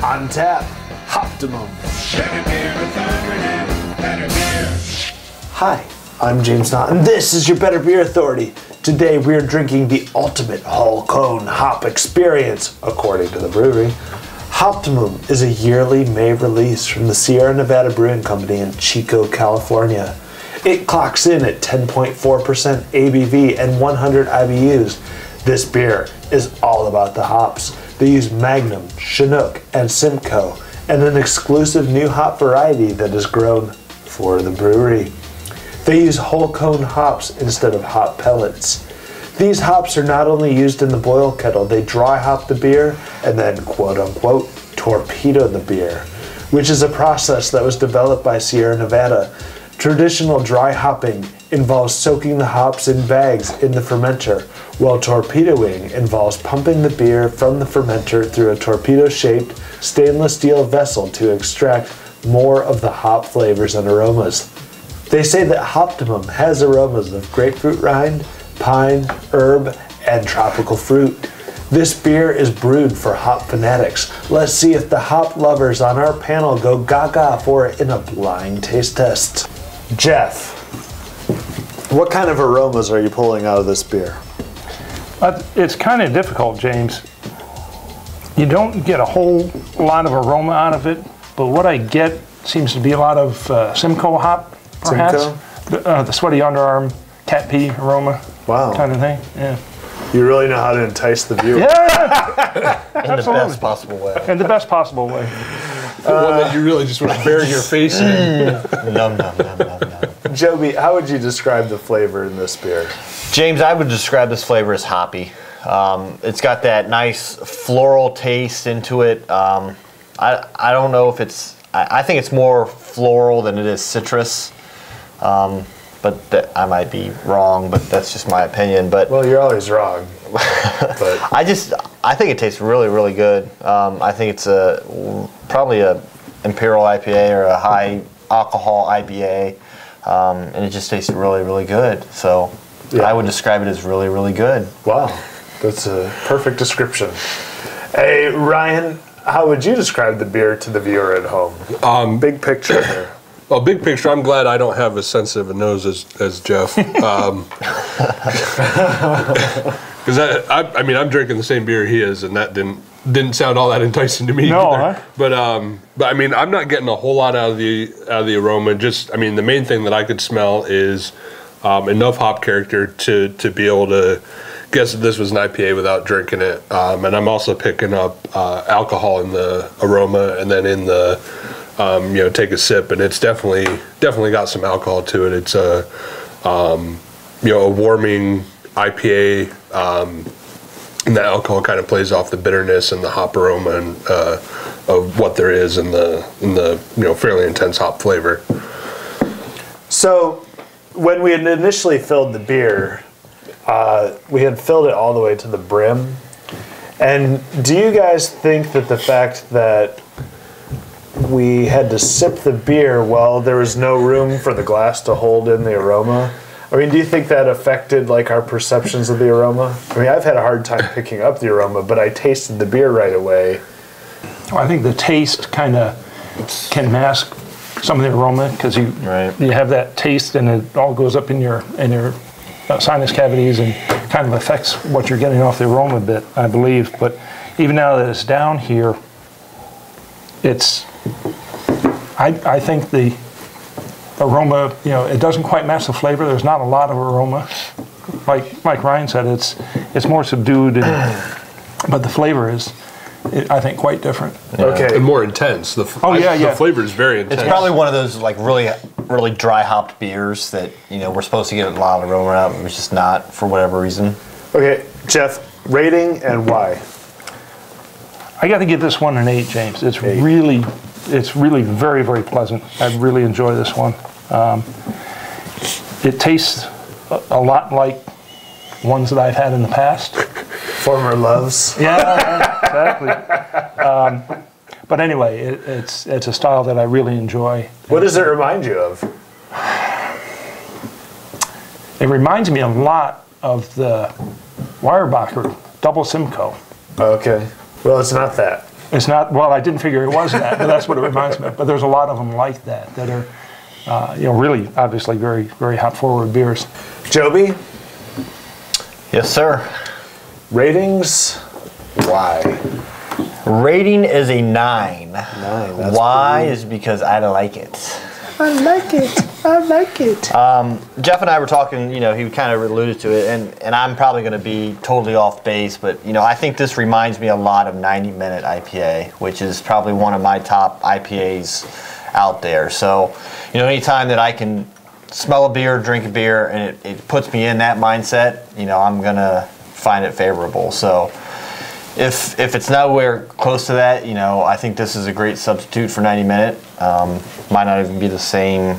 On tap, Hoptimum. Hi, I'm James Knott, and this is your Better Beer Authority. Today we are drinking the ultimate whole cone hop experience, according to the brewery. Hoptimum is a yearly May release from the Sierra Nevada Brewing Company in Chico, California. It clocks in at 10.4% ABV and 100 IBUs. This beer is all about the hops. They use Magnum, Chinook, and Simcoe, and an exclusive new hop variety that is grown for the brewery. They use whole cone hops instead of hop pellets. These hops are not only used in the boil kettle, they dry hop the beer and then quote unquote torpedo the beer, which is a process that was developed by Sierra Nevada. Traditional dry hopping involves soaking the hops in bags in the fermenter, while torpedoing involves pumping the beer from the fermenter through a torpedo-shaped stainless steel vessel to extract more of the hop flavors and aromas. They say that Hoptimum has aromas of grapefruit rind, pine, herb, and tropical fruit. This beer is brewed for hop fanatics. Let's see if the hop lovers on our panel go gaga for it in a blind taste test. Jeff, what kind of aromas are you pulling out of this beer? It's kind of difficult, James. You don't get a whole lot of aroma out of it, but what I get seems to be a lot of Simcoe hop, perhaps. Simcoe? The sweaty underarm, cat pee aroma, wow, kind of thing. Yeah. You really know how to entice the viewer. Yeah, in the best possible way. In the best possible way. The one that you really just want to bury your face in. Num, num, num, num, num. Joby, how would you describe the flavor in this beer? James, I would describe this flavor as hoppy. It's got that nice floral taste into it. I don't know if it's, I think it's more floral than it is citrus. But I might be wrong, but that's just my opinion. But well, you're always wrong. But I think it tastes really, really good. I think it's probably a imperial IPA or a high alcohol IPA, and it just tastes really, really good. So yeah. I would describe it as really, really good. Wow, that's a perfect description. Hey, Ryan, how would you describe the beer to the viewer at home? Big picture here. Well, big picture, I'm glad I don't have as sensitive a nose as Jeff. Because I mean, I'm drinking the same beer he is, and that didn't sound all that enticing to me either. Huh? But I mean, I'm not getting a whole lot out of the aroma. Just, I mean, the main thing that I could smell is enough hop character to be able to guess that this was an IPA without drinking it. And I'm also picking up alcohol in the aroma, and then in the you know, take a sip, and it's definitely got some alcohol to it. It's a you know, a warming IPA, and the alcohol kind of plays off the bitterness and the hop aroma and of what there is in the you know, fairly intense hop flavor. So when we had initially filled the beer, we had filled it all the way to the brim. And do you guys think that the fact that we had to sip the beer while there was no room for the glass to hold in the aroma? I mean, do you think that affected like our perceptions of the aroma? I mean, I've had a hard time picking up the aroma, but I tasted the beer right away. Well, I think the taste kind of can mask some of the aroma because you have that taste and it all goes up in your sinus cavities and kind of affects what you're getting off the aroma a bit, I believe. But even now that it's down here, it's, I think the aroma, you know, it doesn't quite match the flavor. There's not a lot of aroma. Like Ryan said, it's more subdued, but the flavor is, I think, quite different. Yeah. Okay. And more intense. The flavor is very intense. It's probably one of those like really dry hopped beers that, you know, we're supposed to get a lot of aroma out, but it's just not for whatever reason. Okay, Jeff, rating and why? I got to give this one an 8, James. It's really very, very pleasant. I really enjoy this one. It tastes a lot like ones that I've had in the past. Former loves. Yeah, exactly. But anyway, it's a style that I really enjoy. What does it remind you of? It reminds me a lot of the Weyerbacher Double Simcoe. Okay. Well, it's not that. It's not, well, I didn't figure it was that, but that's what it reminds me of. But there's a lot of them like that are, really, obviously, very, very hop-forward beers. Joby? Yes, sir. Ratings? Why? Rating is a 9. 9. That's Why is because I like it. I like it. I like it. Jeff and I were talking, he kind of alluded to it, and I'm probably going to be totally off base, but, I think this reminds me a lot of 90 Minute IPA, which is probably one of my top IPAs out there. So, anytime that I can smell a beer, drink a beer, and it puts me in that mindset, I'm going to find it favorable. So if it's nowhere close to that, I think this is a great substitute for 90 Minute. Might not even be the same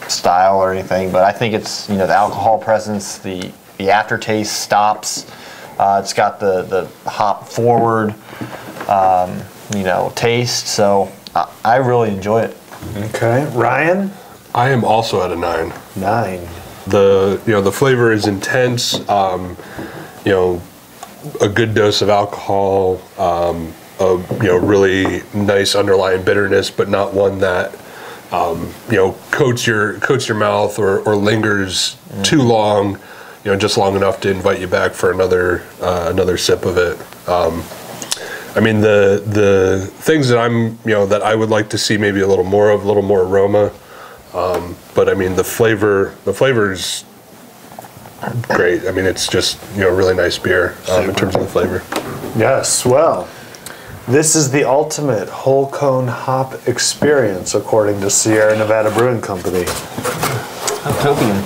style or anything, but I think it's, the alcohol presence, the aftertaste stops. It's got the hop forward, taste. So I really enjoy it. Okay. Ryan? I am also at a 9. 9. The flavor is intense. A good dose of alcohol, really nice underlying bitterness, but not one that coats your mouth or lingers too long. Just long enough to invite you back for another sip of it. The things that that I would like to see maybe a little more aroma. But the flavor's great. It's just really nice beer in terms of the flavor. Yes. Well, this is the ultimate whole cone hop experience, according to Sierra Nevada Brewing Company. Hoptimum.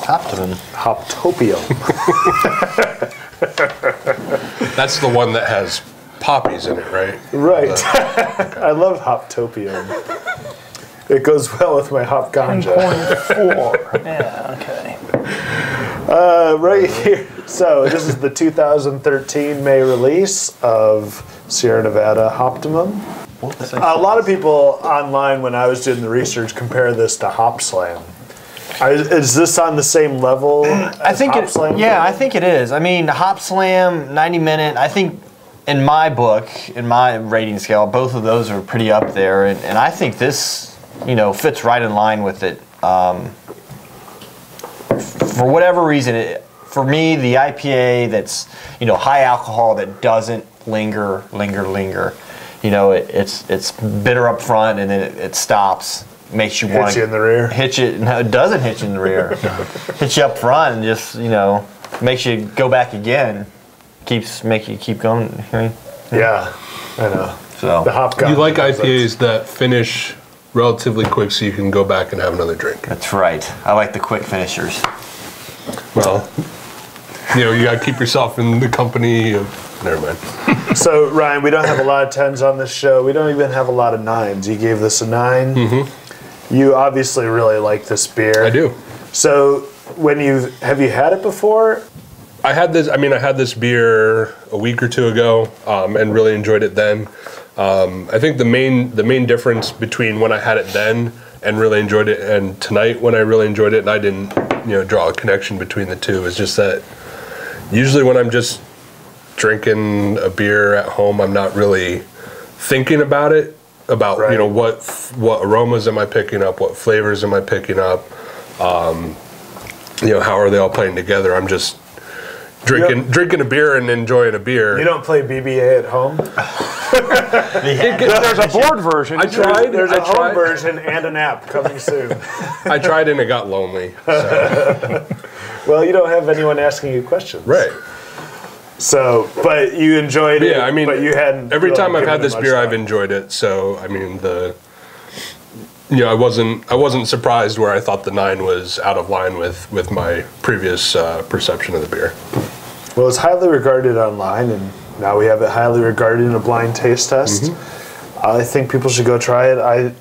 Hoptimum. Hoptopium. That's the one that has poppies in it, right? Right. Okay. I love Hoptopium. It goes well with my hop ganja. 10.4. Yeah, okay. Right here. So this is the 2013 May release of Sierra Nevada Hoptimum. A lot of people online, when I was doing the research, compare this to Hopslam. Is this on the same level as Hopslam? I think it is. Hopslam, 90 Minute, I think in my book, in my rating scale, both of those are pretty up there. And I think this, fits right in line with it. For whatever reason, for me, the IPA that's, high alcohol that doesn't linger. It's bitter up front and then it stops. Makes you want to hit you in the rear. No, it doesn't hit you in the rear. Hits you up front and just makes you go back again. Make you keep going. Yeah, I know. So the hop. You like IPAs that finish relatively quick, so you can go back and have another drink. That's right. I like the quick finishers. Well, you got to keep yourself in the company of. Never mind. So Ryan, we don't have a lot of 10s on this show. We don't even have a lot of 9s. You gave this a 9. Mm-hmm. You obviously really like this beer. I do. So have you had it before? I had this beer a week or two ago, and really enjoyed it then. I think the main difference between when I had it then and really enjoyed it and tonight when I really enjoyed it and I didn't draw a connection between the two is just that usually when I'm just drinking a beer at home, I'm not really thinking about it, about right. What aromas am I picking up, what flavors am I picking up, how are they all playing together. I'm just drinking a beer and enjoying a beer. You don't play BBA at home? There's a board version. I tried. There's a home version and an app coming soon. I tried and it got lonely. So. Well, you don't have anyone asking you questions. Right. So, but you enjoyed it. Yeah, but you hadn't. Every really time I've had this beer, thought. I've enjoyed it. So, I wasn't surprised where I thought the 9 was out of line with my previous perception of the beer. Well, it's highly regarded online, and now we have it highly regarded in a blind taste test. Mm-hmm. I think people should go try it. I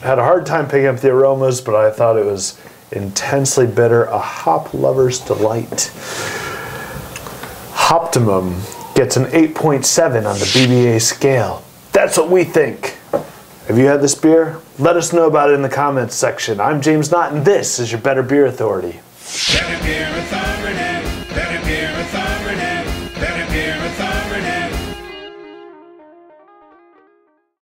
had a hard time picking up the aromas, but I thought it was intensely bitter, a hop lover's delight. Hoptimum gets an 8.7 on the BBA scale. That's what we think. Have you had this beer? Let us know about it in the comments section. I'm James Knott, and this is your Better Beer Authority. Better Beer Authority.